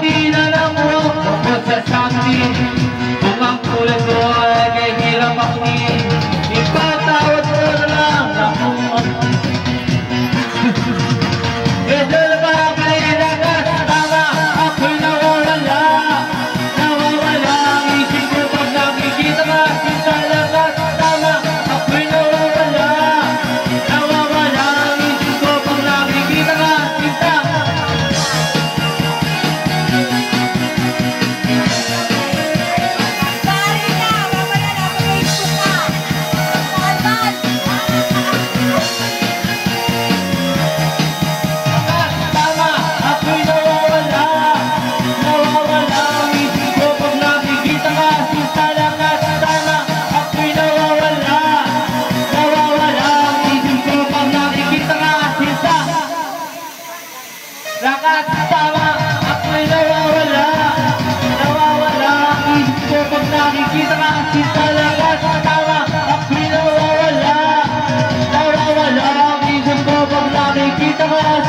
di na namuha kapag sasabi kung ang kulay ko ay kay hirap akni ipatawad ko na lang ako. Ito na ba kay nakasama ako'y nawawala ang isip ko pag nakikita ka sa lakas tama ako'y nawawala ang isip ko pag nakikita ka sinta. Lakas tama, ako'y nawawala ang isip ko pag nakikita ka sinta. Lakas tama, ako'y nawawala ang isip ko pag nakikita ka